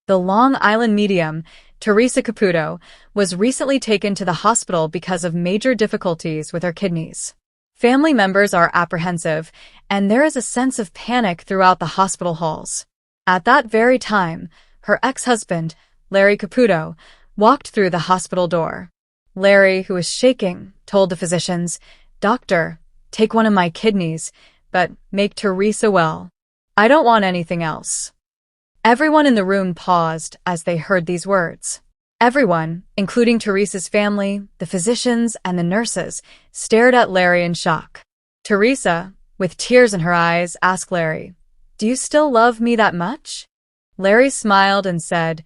The Long Island medium, Theresa Caputo, was recently taken to the hospital because of major difficulties with her kidneys. Family members are apprehensive, and there is a sense of panic throughout the hospital halls. At that very time, her ex-husband, Larry Caputo, walked through the hospital door. Larry, who was shaking, told the physicians, "Doctor, take one of my kidneys, but make Theresa well. I don't want anything else." Everyone in the room paused as they heard these words. Everyone, including Theresa's family, the physicians, and the nurses, stared at Larry in shock. Theresa, with tears in her eyes, asked Larry, "Do you still love me that much?" Larry smiled and said,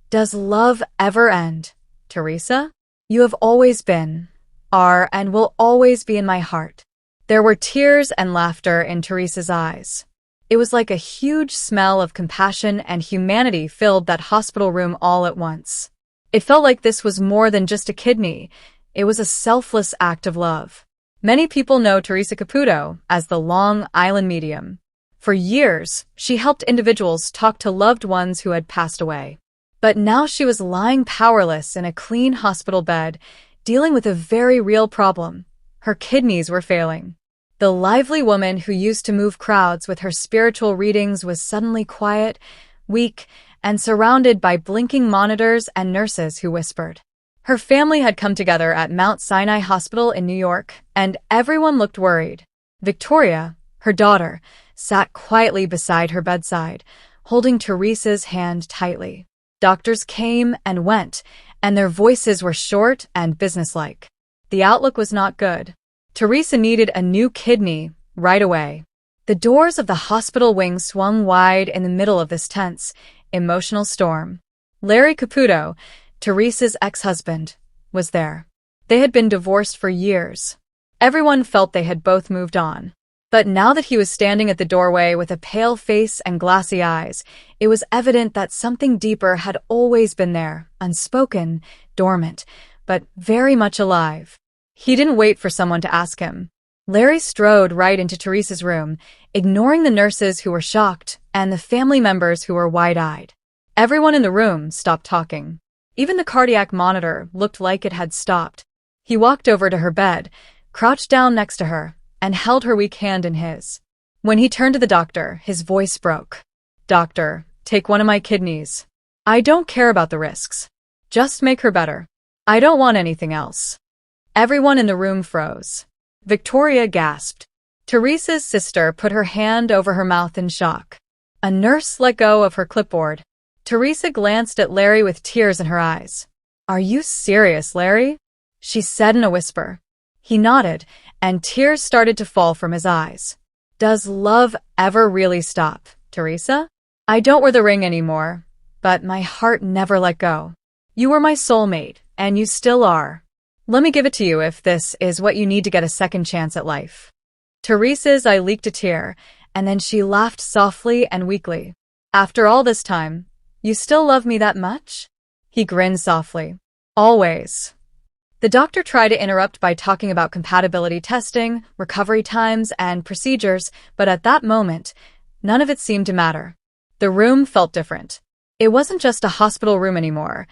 "Does love ever end, Theresa? You have always been, are, and will always be in my heart." There were tears and laughter in Theresa's eyes. It was like a huge smell of compassion and humanity filled that hospital room all at once. It felt like this was more than just a kidney. It was a selfless act of love. Many people know Theresa Caputo as the Long Island medium. For years, she helped individuals talk to loved ones who had passed away. But now she was lying powerless in a clean hospital bed, dealing with a very real problem. Her kidneys were failing. The lively woman who used to move crowds with her spiritual readings was suddenly quiet, weak, and surrounded by blinking monitors and nurses who whispered. Her family had come together at Mount Sinai Hospital in New York, and everyone looked worried. Victoria, her daughter, sat quietly beside her bedside, holding Theresa's hand tightly. Doctors came and went, and their voices were short and businesslike. The outlook was not good. Theresa needed a new kidney right away. The doors of the hospital wing swung wide in the middle of this tense, emotional storm. Larry Caputo, Theresa's ex-husband, was there. They had been divorced for years. Everyone felt they had both moved on. But now that he was standing at the doorway with a pale face and glassy eyes, it was evident that something deeper had always been there, unspoken, dormant, but very much alive. He didn't wait for someone to ask him. Larry strode right into Theresa's room, ignoring the nurses who were shocked and the family members who were wide-eyed. Everyone in the room stopped talking. Even the cardiac monitor looked like it had stopped. He walked over to her bed, crouched down next to her, and held her weak hand in his. When he turned to the doctor, his voice broke. "Doctor, take one of my kidneys. I don't care about the risks. Just make her better. I don't want anything else." Everyone in the room froze. Victoria gasped. Theresa's sister put her hand over her mouth in shock. A nurse let go of her clipboard. Theresa glanced at Larry with tears in her eyes. "Are you serious, Larry?" she said in a whisper. He nodded, and tears started to fall from his eyes. "Does love ever really stop, Theresa? I don't wear the ring anymore, but my heart never let go. You were my soulmate, and you still are. Let me give it to you if this is what you need to get a second chance at life." Theresa's eye leaked a tear, and then she laughed softly and weakly. "After all this time, you still love me that much?" He grinned softly. "Always." The doctor tried to interrupt by talking about compatibility testing, recovery times, and procedures, but at that moment, none of it seemed to matter. The room felt different. It wasn't just a hospital room anymore.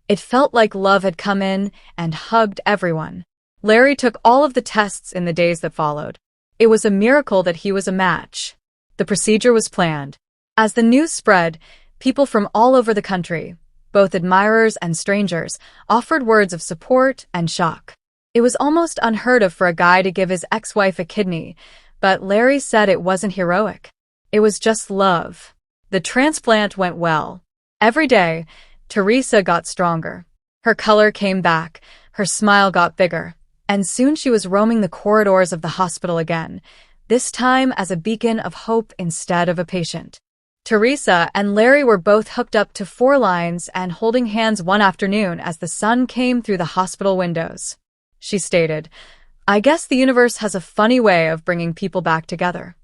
It felt like love had come in and hugged everyone. Larry took all of the tests in the days that followed. It was a miracle that he was a match. The procedure was planned. As the news spread, people from all over the country, both admirers and strangers, offered words of support and shock. It was almost unheard of for a guy to give his ex-wife a kidney, but Larry said it wasn't heroic. It was just love. The transplant went well. Every day, Theresa got stronger. Her color came back, her smile got bigger, and soon she was roaming the corridors of the hospital again, this time as a beacon of hope instead of a patient. Theresa and Larry were both hooked up to 4 lines and holding hands one afternoon as the sun came through the hospital windows. She stated, "I guess the universe has a funny way of bringing people back together."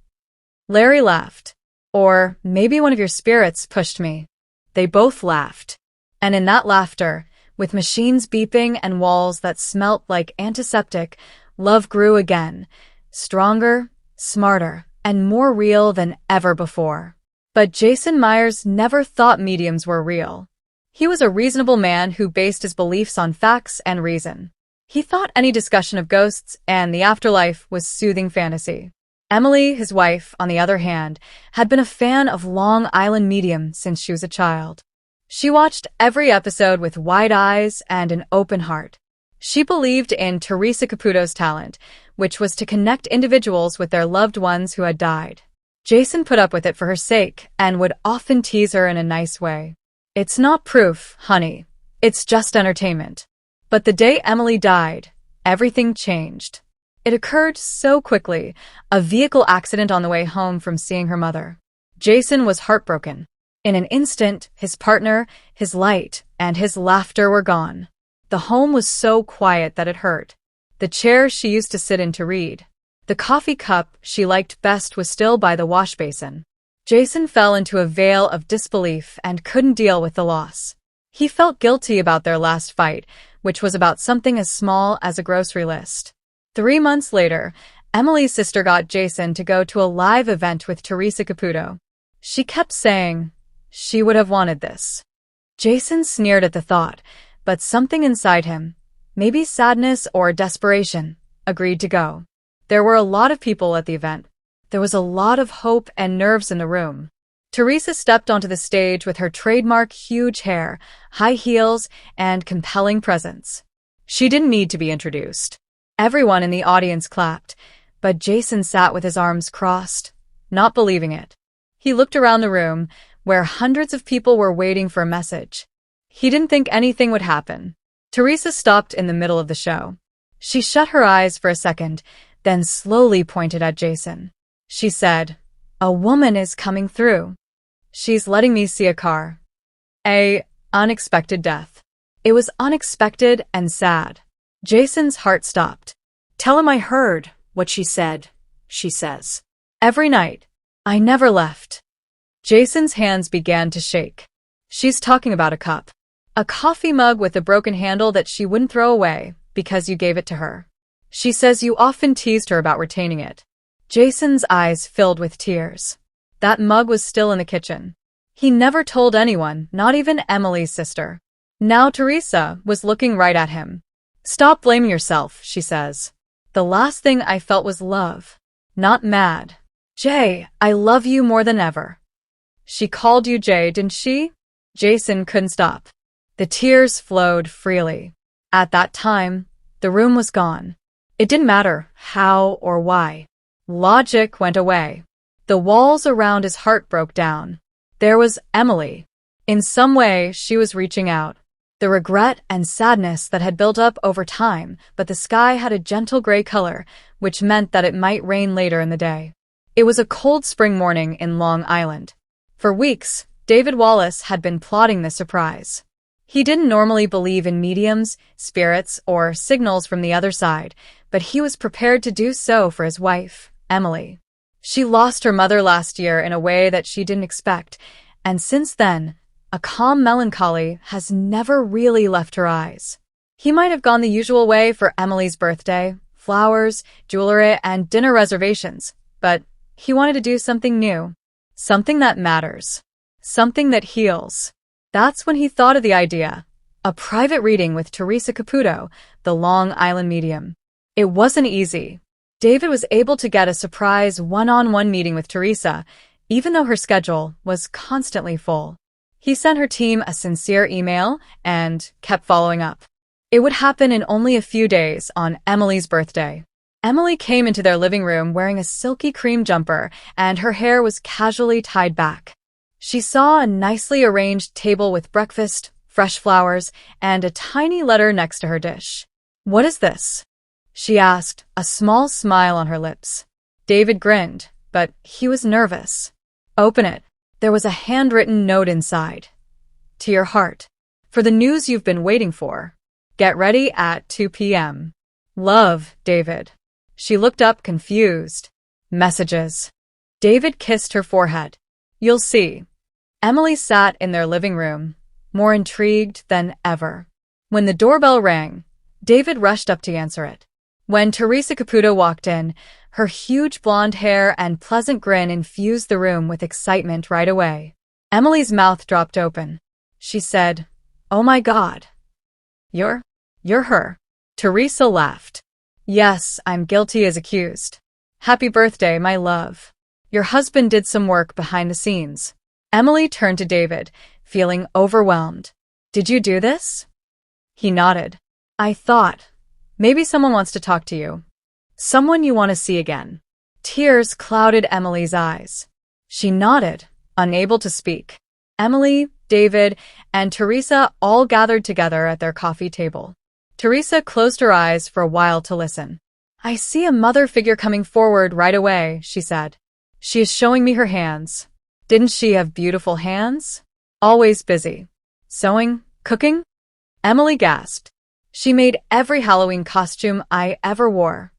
Larry laughed. "Or maybe one of your spirits pushed me." They both laughed. And in that laughter, with machines beeping and walls that smelt like antiseptic, love grew again, stronger, smarter, and more real than ever before. But Jason Myers never thought mediums were real. He was a reasonable man who based his beliefs on facts and reason. He thought any discussion of ghosts and the afterlife was soothing fantasy. Emily, his wife, on the other hand, had been a fan of Long Island Medium since she was a child. She watched every episode with wide eyes and an open heart. She believed in Theresa Caputo's talent, which was to connect individuals with their loved ones who had died. Jason put up with it for her sake and would often tease her in a nice way. "It's not proof, honey. It's just entertainment." But the day Emily died, everything changed. It occurred so quickly, a vehicle accident on the way home from seeing her mother. Jason was heartbroken. In an instant, his partner, his light, and his laughter were gone. The home was so quiet that it hurt. The chair she used to sit in to read, the coffee cup she liked best was still by the wash basin. Jason fell into a veil of disbelief and couldn't deal with the loss. He felt guilty about their last fight, which was about something as small as a grocery list. 3 months later, Emily's sister got Jason to go to a live event with Theresa Caputo. She kept saying she would have wanted this. Jason sneered at the thought, but something inside him, maybe sadness or desperation, agreed to go. There were a lot of people at the event. There was a lot of hope and nerves in the room. Theresa stepped onto the stage with her trademark huge hair, high heels, and compelling presence. She didn't need to be introduced. Everyone in the audience clapped, but Jason sat with his arms crossed, not believing it. He looked around the room, where hundreds of people were waiting for a message. He didn't think anything would happen. Theresa stopped in the middle of the show. She shut her eyes for a second, then slowly pointed at Jason. She said, "A woman is coming through. She's letting me see a car." A unexpected death. It was unexpected and sad. Jason's heart stopped. "Tell him I heard what she said," she says. "Every night. I never left." Jason's hands began to shake. "She's talking about a cup. A coffee mug with a broken handle that she wouldn't throw away because you gave it to her. She says you often teased her about retaining it." Jason's eyes filled with tears. That mug was still in the kitchen. He never told anyone, not even Emily's sister. Now Theresa was looking right at him. "Stop blaming yourself," she says. "The last thing I felt was love, not mad. Jay, I love you more than ever." "She called you Jay, didn't she?" Jason couldn't stop. The tears flowed freely. At that time, the room was gone. It didn't matter how or why. Logic went away. The walls around his heart broke down. There was Emily. In some way, she was reaching out. The regret and sadness that had built up over time, but the sky had a gentle gray color, which meant that it might rain later in the day. It was a cold spring morning in Long Island. For weeks, David Wallace had been plotting the surprise. He didn't normally believe in mediums, spirits, or signals from the other side, but he was prepared to do so for his wife, Emily. She lost her mother last year in a way that she didn't expect, and since then, a calm melancholy has never really left her eyes. He might have gone the usual way for Emily's birthday, flowers, jewelry, and dinner reservations, but he wanted to do something new, something that matters, something that heals. That's when he thought of the idea, a private reading with Theresa Caputo, the Long Island medium. It wasn't easy. David was able to get a surprise one-on-one meeting with Theresa, even though her schedule was constantly full. He sent her team a sincere email and kept following up. It would happen in only a few days on Emily's birthday. Emily came into their living room wearing a silky cream jumper, and her hair was casually tied back. She saw a nicely arranged table with breakfast, fresh flowers, and a tiny letter next to her dish. "What is this?" she asked, a small smile on her lips. David grinned, but he was nervous. "Open it." There was a handwritten note inside. "To your heart. For the news you've been waiting for. Get ready at 2 p.m. Love, David." She looked up confused. Messages. David kissed her forehead. "You'll see." Emily sat in their living room, more intrigued than ever. When the doorbell rang, David rushed up to answer it. When Theresa Caputo walked in, Her huge blonde hair and pleasant grin infused the room with excitement right away. Emily's mouth dropped open. She said, "Oh my God. You're her." Theresa laughed. "Yes, I'm guilty as accused. Happy birthday, my love. Your husband did some work behind the scenes." Emily turned to David, feeling overwhelmed. "Did you do this?" He nodded. "I thought, maybe someone wants to talk to you. Someone you want to see again." Tears clouded Emily's eyes. She nodded, unable to speak. Emily, David, and Theresa all gathered together at their coffee table. Theresa closed her eyes for a while to listen. "I see a mother figure coming forward right away," she said. "She is showing me her hands. Didn't she have beautiful hands? Always busy. Sewing? Cooking?" Emily gasped. "She made every Halloween costume I ever wore."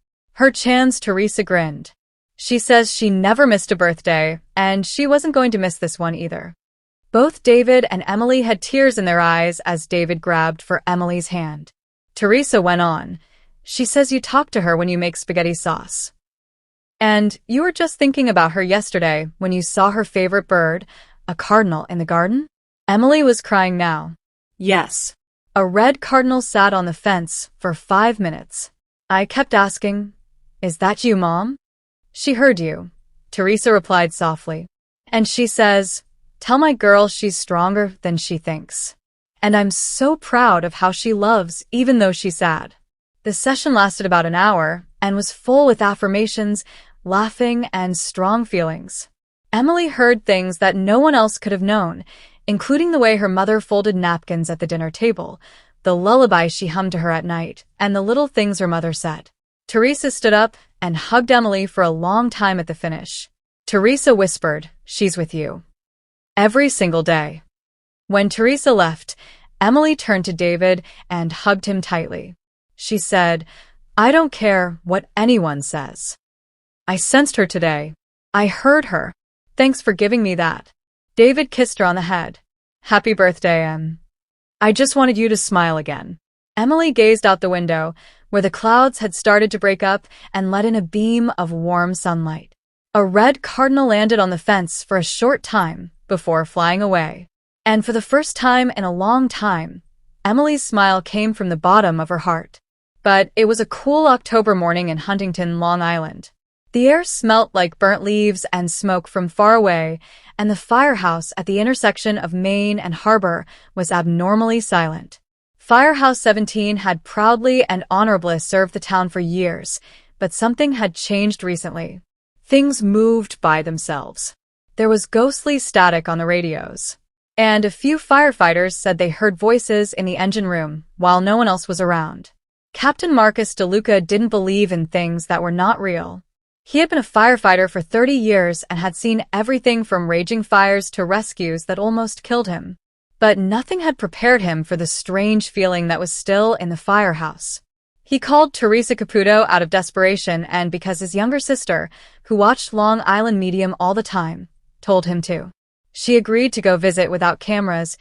Her chans Theresa grinned. "She says she never missed a birthday, and she wasn't going to miss this one either." Both David and Emily had tears in their eyes as David grabbed for Emily's hand. Theresa went on. "She says you talk to her when you make spaghetti sauce. And you were just thinking about her yesterday when you saw her favorite bird, a cardinal, in the garden?" Emily was crying now. "Yes. A red cardinal sat on the fence for 5 minutes. I kept asking, 'Is that you, Mom?' She heard you," Theresa replied softly. "And she says, 'Tell my girl she's stronger than she thinks.' And I'm so proud of how she loves even though she's sad." The session lasted about an hour and was full with affirmations, laughing, and strong feelings. Emily heard things that no one else could have known, including the way her mother folded napkins at the dinner table, the lullaby she hummed to her at night, and the little things her mother said. Theresa stood up and hugged Emily for a long time at the finish. Theresa whispered, "She's with you. Every single day." When Theresa left, Emily turned to David and hugged him tightly. She said, "I don't care what anyone says. I sensed her today. I heard her. Thanks for giving me that." David kissed her on the head. "Happy birthday, Em. I just wanted you to smile again." Emily gazed out the window, where the clouds had started to break up and let in a beam of warm sunlight. A red cardinal landed on the fence for a short time before flying away. And for the first time in a long time, Emily's smile came from the bottom of her heart. But it was a cool October morning in Huntington, Long Island. The air smelt like burnt leaves and smoke from far away, and the firehouse at the intersection of Main and Harbor was abnormally silent. Firehouse 17 had proudly and honorably served the town for years, but something had changed recently. Things moved by themselves. There was ghostly static on the radios, and a few firefighters said they heard voices in the engine room while no one else was around. Captain Marcus DeLuca didn't believe in things that were not real. He had been a firefighter for 30 years and had seen everything from raging fires to rescues that almost killed him. But nothing had prepared him for the strange feeling that was still in the firehouse. He called Theresa Caputo out of desperation and because his younger sister, who watched Long Island Medium all the time, told him to. She agreed to go visit without cameras,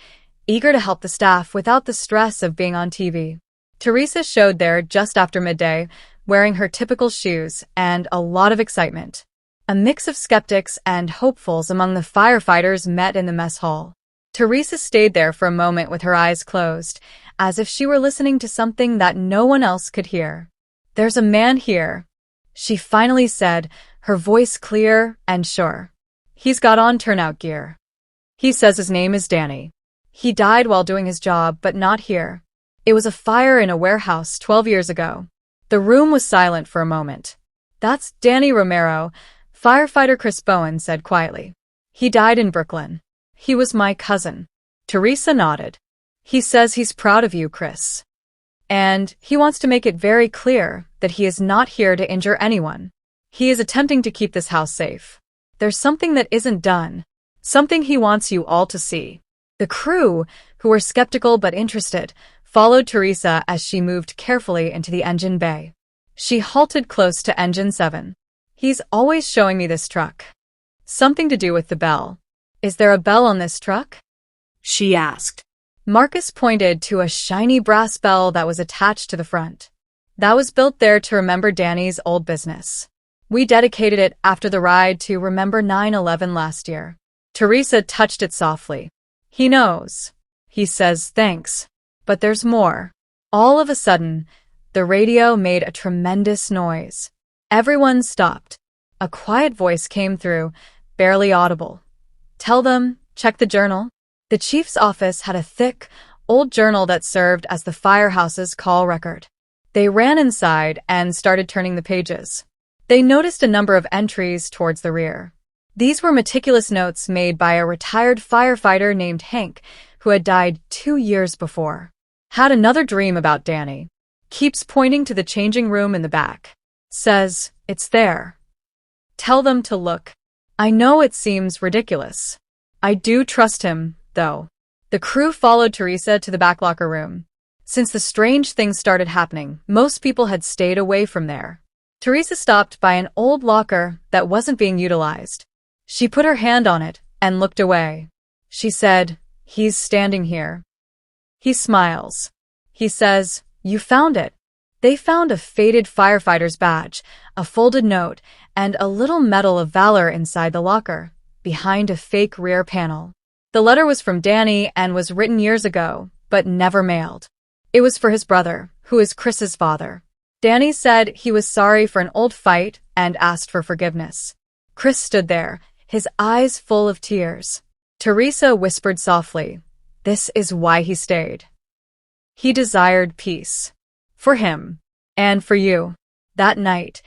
eager to help the staff without the stress of being on TV. Theresa showed there just after midday, wearing her typical shoes and a lot of excitement. A mix of skeptics and hopefuls among the firefighters met in the mess hall. Theresa stayed there for a moment with her eyes closed, as if she were listening to something that no one else could hear. "There's a man here," she finally said, her voice clear and sure. "He's got on turnout gear. He says his name is Danny. He died while doing his job, but not here. It was a fire in a warehouse 12 years ago." The room was silent for a moment. "That's Danny Romero," firefighter Chris Bowen said quietly. "He died in Brooklyn. He was my cousin." Theresa nodded. "He says he's proud of you, Chris. And he wants to make it very clear that he is not here to injure anyone. He is attempting to keep this house safe. There's something that isn't done, something he wants you all to see." The crew, who were skeptical but interested, followed Theresa as she moved carefully into the engine bay. She halted close to engine 7. "He's always showing me this truck. Something to do with the bell. Is there a bell on this truck?" she asked. Marcus pointed to a shiny brass bell that was attached to the front. "That was built there to remember Danny's old business. We dedicated it after the ride to remember 9/11 last year. Theresa touched it softly. He knows. He says thanks. But there's more. All of a sudden, the radio made a tremendous noise. Everyone stopped. A quiet voice came through, barely audible. Tell them, check the journal. The chief's office had a thick, old journal that served as the firehouse's call record. They ran inside and started turning the pages. They noticed a number of entries towards the rear. These were meticulous notes made by a retired firefighter named Hank, who had died 2 years before. Had another dream about Danny. Keeps pointing to the changing room in the back. Says, it's there. Tell them to look. I know it seems ridiculous. I do trust him, though. The crew followed Theresa to the back locker room. Since the strange things started happening, most people had stayed away from there. Theresa stopped by an old locker that wasn't being utilized. She put her hand on it and looked away. She said, he's standing here. He smiles. He says, you found it. They found a faded firefighter's badge, a folded note, and a little medal of valor inside the locker, behind a fake rear panel. The letter was from Danny and was written years ago, but never mailed. It was for his brother, who is Chris's father. Danny said he was sorry for an old fight and asked for forgiveness. Chris stood there, his eyes full of tears. Theresa whispered softly, this is why he stayed. He desired peace. For him. And for you. That night,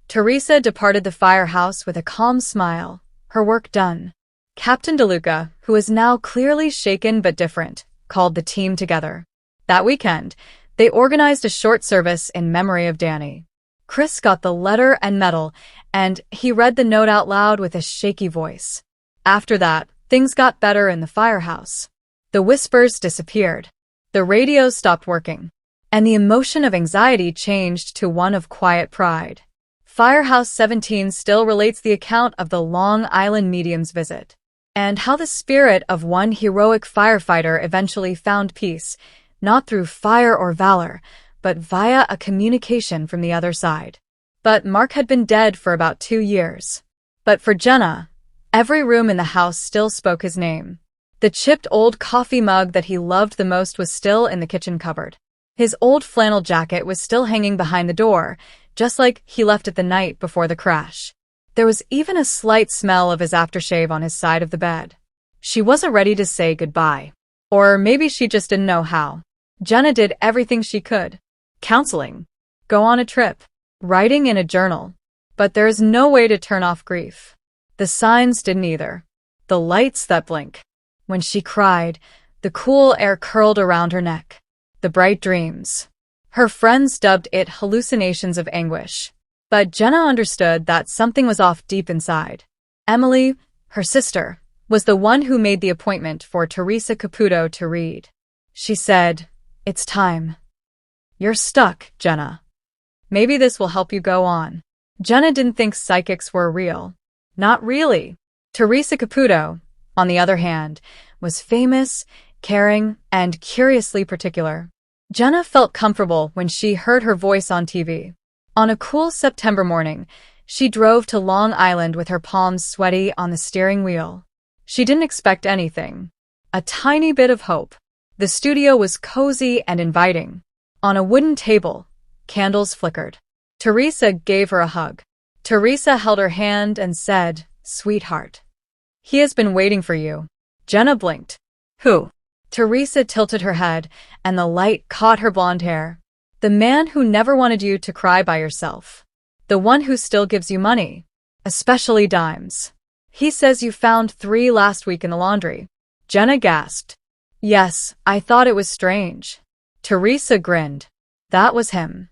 Theresa departed the firehouse with a calm smile, her work done. Captain DeLuca, who was now clearly shaken but different, called the team together. That weekend, they organized a short service in memory of Danny. Chris got the letter and medal, and he read the note out loud with a shaky voice. After that, things got better in the firehouse. The whispers disappeared. The radio stopped working. And the emotion of anxiety changed to one of quiet pride. Firehouse 17 still relates the account of the Long Island medium's visit, and how the spirit of one heroic firefighter eventually found peace, not through fire or valor, but via a communication from the other side. But Mark had been dead for about 2 years. But for Jenna, every room in the house still spoke his name. The chipped old coffee mug that he loved the most was still in the kitchen cupboard. His old flannel jacket was still hanging behind the door, just like he left it the night before the crash. There was even a slight smell of his aftershave on his side of the bed. She wasn't ready to say goodbye. Or maybe she just didn't know how. Jenna did everything she could. Counseling. Go on a trip. Writing in a journal. But there is no way to turn off grief. The signs didn't either. The lights that blink. When she cried, the cool air curled around her neck. The bright dreams. Her friends dubbed it hallucinations of anguish. But Jenna understood that something was off deep inside. Emily, her sister, was the one who made the appointment for Theresa Caputo to read. She said, it's time. You're stuck, Jenna. Maybe this will help you go on. Jenna didn't think psychics were real. Not really. Theresa Caputo, on the other hand, was famous, caring, and curiously particular. Jenna felt comfortable when she heard her voice on TV. On a cool September morning, she drove to Long Island with her palms sweaty on the steering wheel. She didn't expect anything. A tiny bit of hope. The studio was cozy and inviting. On a wooden table, candles flickered. Theresa gave her a hug. Theresa held her hand and said, sweetheart. He has been waiting for you. Jenna blinked. Who? Theresa tilted her head, and the light caught her blonde hair. The man who never wanted you to cry by yourself. The one who still gives you money. Especially dimes. He says you found 3 last week in the laundry. Jenna gasped. Yes, I thought it was strange. Theresa grinned. That was him.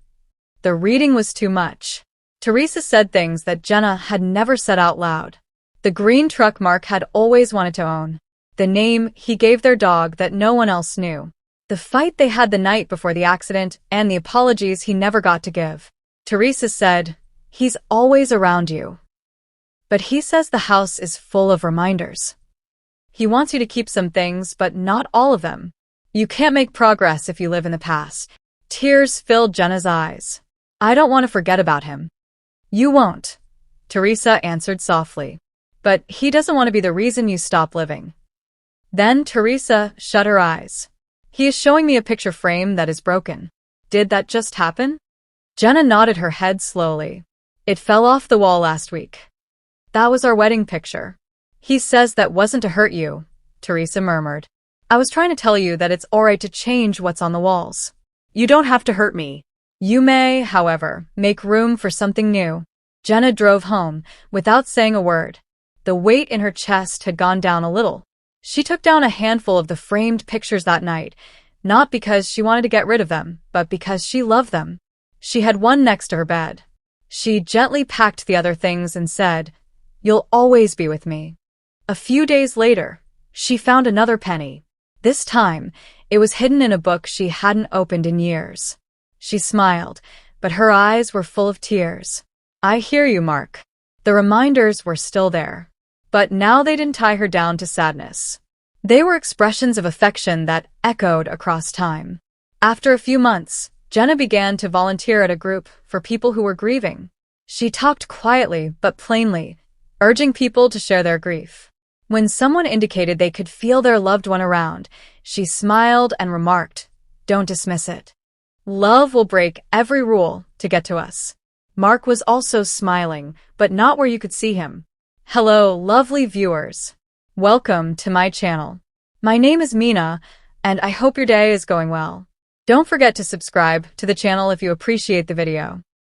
The reading was too much. Theresa said things that Jenna had never said out loud. The green truck Mark had always wanted to own. The name he gave their dog that no one else knew. The fight they had the night before the accident and the apologies he never got to give. Theresa said, he's always around you. But he says the house is full of reminders. He wants you to keep some things, but not all of them. You can't make progress if you live in the past. Tears filled Jenna's eyes. I don't want to forget about him. You won't. Theresa answered softly. But he doesn't want to be the reason you stop living. Then Theresa shut her eyes. He is showing me a picture frame that is broken. Did that just happen? Jenna nodded her head slowly. It fell off the wall last week. That was our wedding picture. He says that wasn't to hurt you, Theresa murmured. I was trying to tell you that it's alright to change what's on the walls. You don't have to hurt me. You may, however, make room for something new. Jenna drove home, without saying a word. The weight in her chest had gone down a little. She took down a handful of the framed pictures that night, not because she wanted to get rid of them, but because she loved them. She had one next to her bed. She gently packed the other things and said, "You'll always be with me." A few days later, she found another penny. This time, it was hidden in a book she hadn't opened in years. She smiled, but her eyes were full of tears. I hear you, Mark. The reminders were still there. But now they didn't tie her down to sadness. They were expressions of affection that echoed across time. After a few months, Jenna began to volunteer at a group for people who were grieving. She talked quietly but plainly, urging people to share their grief. When someone indicated they could feel their loved one around, she smiled and remarked, "Don't dismiss it. Love will break every rule to get to us." Mark was also smiling, but not where you could see him. Hello, lovely viewers. Welcome to my channel. My name is Mina, and I hope your day is going well. Don't forget to subscribe to the channel if you appreciate the video.